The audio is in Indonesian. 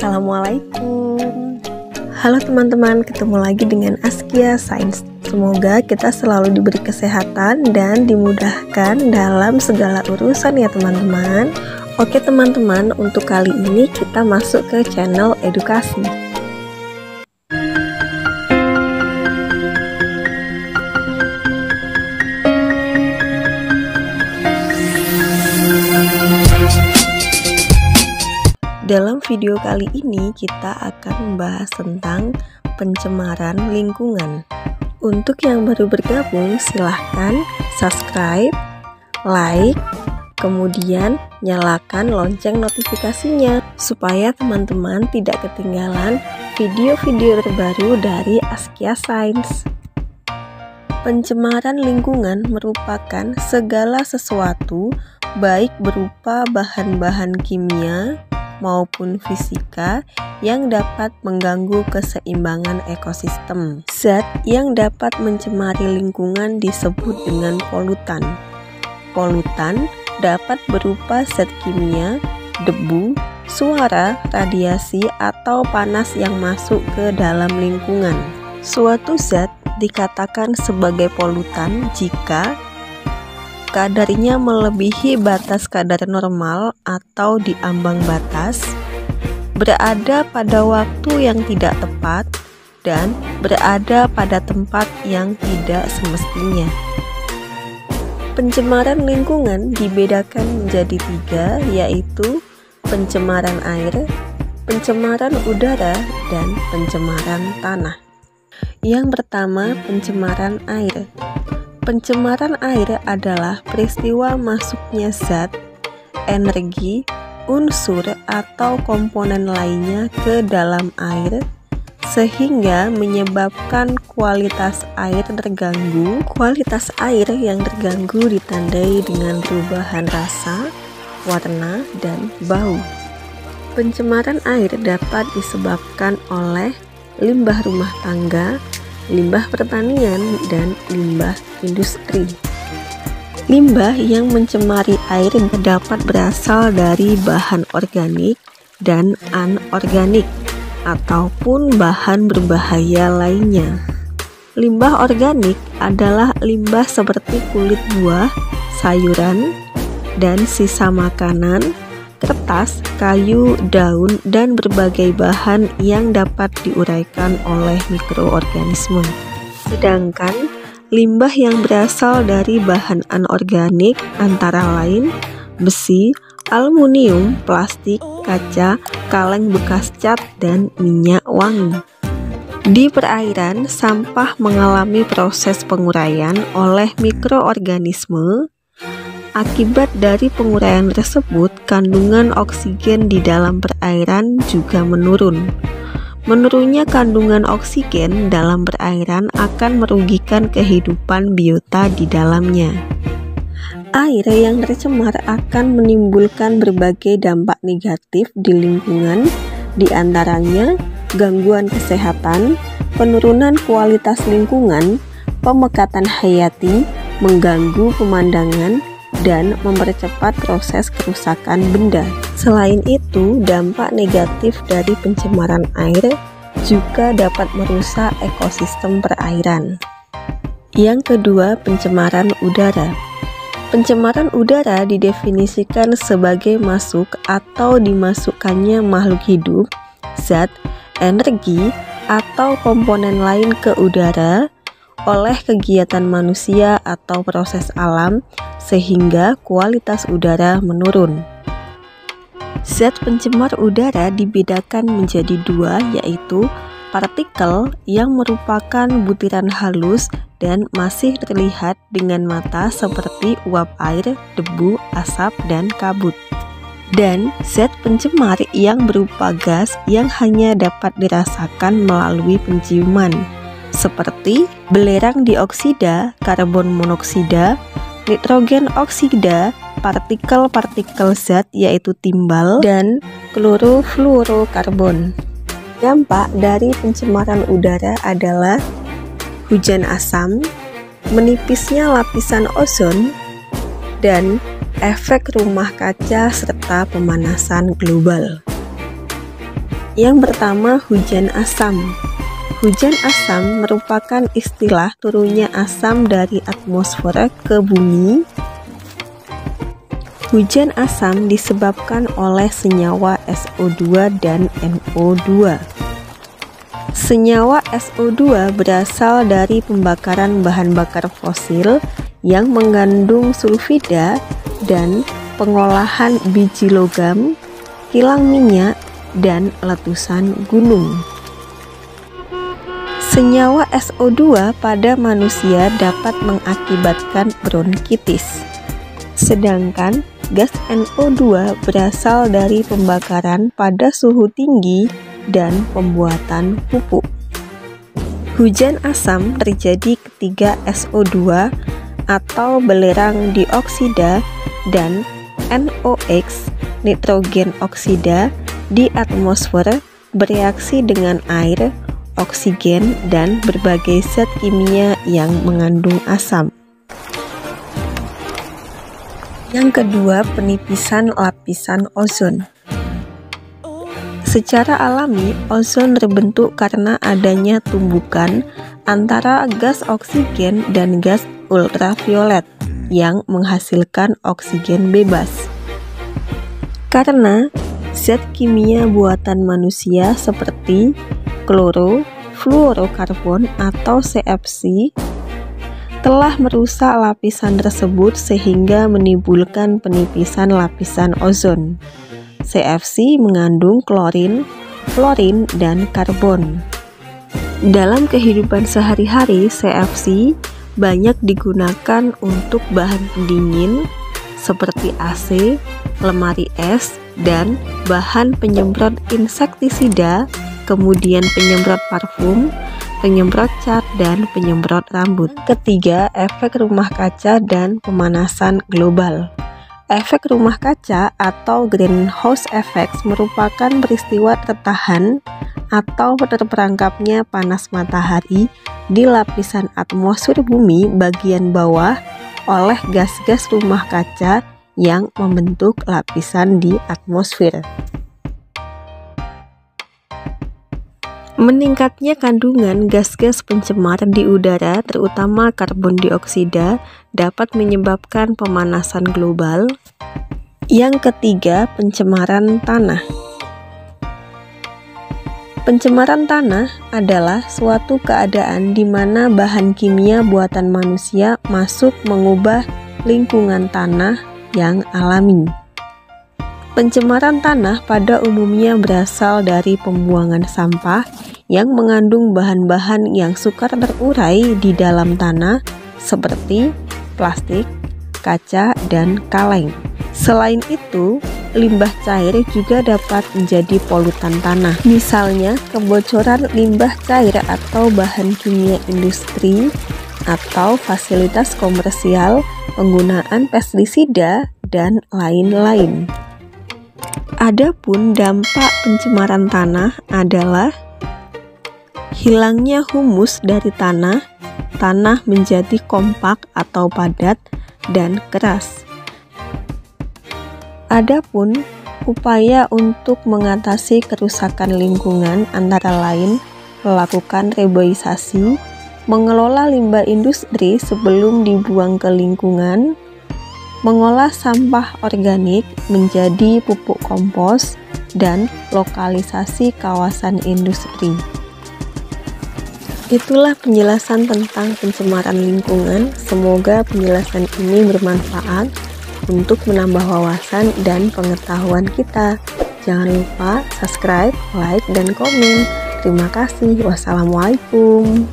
Assalamualaikum. Halo teman-teman, ketemu lagi dengan Askia Sains. Semoga kita selalu diberi kesehatan dan dimudahkan dalam segala urusan ya teman-teman. Oke teman-teman, untuk kali ini kita masuk ke channel edukasi. Dalam video kali ini kita akan membahas tentang pencemaran lingkungan. Untuk yang baru bergabung silahkan subscribe, like, kemudian nyalakan lonceng notifikasinya supaya teman-teman tidak ketinggalan video-video terbaru dari Askia Sains. Pencemaran lingkungan merupakan segala sesuatu baik berupa bahan-bahan kimia maupun fisika yang dapat mengganggu keseimbangan ekosistem. Zat yang dapat mencemari lingkungan disebut dengan polutan. Polutan dapat berupa zat kimia, debu, suara, radiasi, atau panas yang masuk ke dalam lingkungan. Suatu zat dikatakan sebagai polutan jika kadarnya melebihi batas kadar normal atau di ambang batas, berada pada waktu yang tidak tepat, dan berada pada tempat yang tidak semestinya. Pencemaran lingkungan dibedakan menjadi 3, yaitu pencemaran air, pencemaran udara, dan pencemaran tanah. Yang pertama, pencemaran air. Pencemaran air adalah peristiwa masuknya zat, energi, unsur, atau komponen lainnya ke dalam air sehingga menyebabkan kualitas air terganggu. Kualitas air yang terganggu ditandai dengan perubahan rasa, warna, dan bau. Pencemaran air dapat disebabkan oleh limbah rumah tangga, limbah pertanian, dan limbah industri. Limbah yang mencemari air dapat berasal dari bahan organik dan anorganik ataupun bahan berbahaya lainnya. Limbah organik adalah limbah seperti kulit buah, sayuran, dan sisa makanan, kertas, kayu, daun, dan berbagai bahan yang dapat diuraikan oleh mikroorganisme. Sedangkan limbah yang berasal dari bahan anorganik antara lain besi, aluminium, plastik, kaca, kaleng bekas cat, dan minyak wangi. Di perairan, sampah mengalami proses penguraian oleh mikroorganisme. Akibat dari penguraian tersebut, kandungan oksigen di dalam perairan juga menurun. Menurunnya kandungan oksigen dalam perairan akan merugikan kehidupan biota di dalamnya. Air yang tercemar akan menimbulkan berbagai dampak negatif di lingkungan, di antaranya gangguan kesehatan, penurunan kualitas lingkungan, pemekatan hayati, mengganggu pemandangan, dan mempercepat proses kerusakan benda. Selain itu, dampak negatif dari pencemaran air juga dapat merusak ekosistem perairan. Yang kedua, pencemaran udara. Pencemaran udara didefinisikan sebagai masuk atau dimasukkannya makhluk hidup, zat, energi, atau komponen lain ke udara oleh kegiatan manusia atau proses alam sehingga kualitas udara menurun. Zat pencemar udara dibedakan menjadi 2, yaitu partikel yang merupakan butiran halus dan masih terlihat dengan mata seperti uap air, debu, asap, dan kabut. Dan zat pencemar yang berupa gas yang hanya dapat dirasakan melalui penciuman, seperti belerang dioksida, karbon monoksida, nitrogen oksida, partikel-partikel zat yaitu timbal, dan klorofluorokarbon. Dampak dari pencemaran udara adalah hujan asam, menipisnya lapisan ozon, dan efek rumah kaca serta pemanasan global. Yang pertama, hujan asam. Hujan asam merupakan istilah turunnya asam dari atmosfer ke bumi. Hujan asam disebabkan oleh senyawa SO2 dan NO2. Senyawa SO2 berasal dari pembakaran bahan bakar fosil yang mengandung sulfida dan pengolahan biji logam, kilang minyak, dan letusan gunung. Senyawa SO2 pada manusia dapat mengakibatkan bronkitis, sedangkan gas NO2 berasal dari pembakaran pada suhu tinggi dan pembuatan pupuk. Hujan asam terjadi ketika SO2 atau belerang dioksida dan NOx, nitrogen oksida, di atmosfer bereaksi dengan air, oksigen, dan berbagai zat kimia yang mengandung asam. Yang kedua, penipisan lapisan ozon. Secara alami, ozon terbentuk karena adanya tumbukan antara gas oksigen dan gas ultraviolet yang menghasilkan oksigen bebas. Karena zat kimia buatan manusia seperti klorofluorokarbon atau CFC telah merusak lapisan tersebut sehingga menimbulkan penipisan lapisan ozon. CFC mengandung klorin, fluorin, dan karbon. Dalam kehidupan sehari-hari, CFC banyak digunakan untuk bahan pendingin seperti AC, lemari es, dan bahan penyemprot insektisida, kemudian penyemprot parfum, penyemprot cat, dan penyemprot rambut. Ketiga, efek rumah kaca dan pemanasan global. Efek rumah kaca atau greenhouse effect merupakan peristiwa tertahan atau terperangkapnya panas matahari di lapisan atmosfer bumi bagian bawah oleh gas-gas rumah kaca yang membentuk lapisan di atmosfer. Meningkatnya kandungan gas-gas pencemar di udara, terutama karbon dioksida, dapat menyebabkan pemanasan global. Yang ketiga, pencemaran tanah. Pencemaran tanah adalah suatu keadaan di mana bahan kimia buatan manusia masuk mengubah lingkungan tanah yang alami. Pencemaran tanah pada umumnya berasal dari pembuangan sampah yang mengandung bahan-bahan yang sukar terurai di dalam tanah seperti plastik, kaca, dan kaleng. Selain itu, limbah cair juga dapat menjadi polutan tanah. Misalnya, kebocoran limbah cair atau bahan kimia industri atau fasilitas komersial, penggunaan pestisida, dan lain-lain. Adapun dampak pencemaran tanah adalah hilangnya humus dari tanah, tanah menjadi kompak atau padat dan keras. Adapun upaya untuk mengatasi kerusakan lingkungan antara lain melakukan reboisasi, mengelola limbah industri sebelum dibuang ke lingkungan, mengolah sampah organik menjadi pupuk kompos, dan lokalisasi kawasan industri. Itulah penjelasan tentang pencemaran lingkungan. Semoga penjelasan ini bermanfaat untuk menambah wawasan dan pengetahuan kita. Jangan lupa subscribe, like, dan komen. Terima kasih. Wassalamualaikum.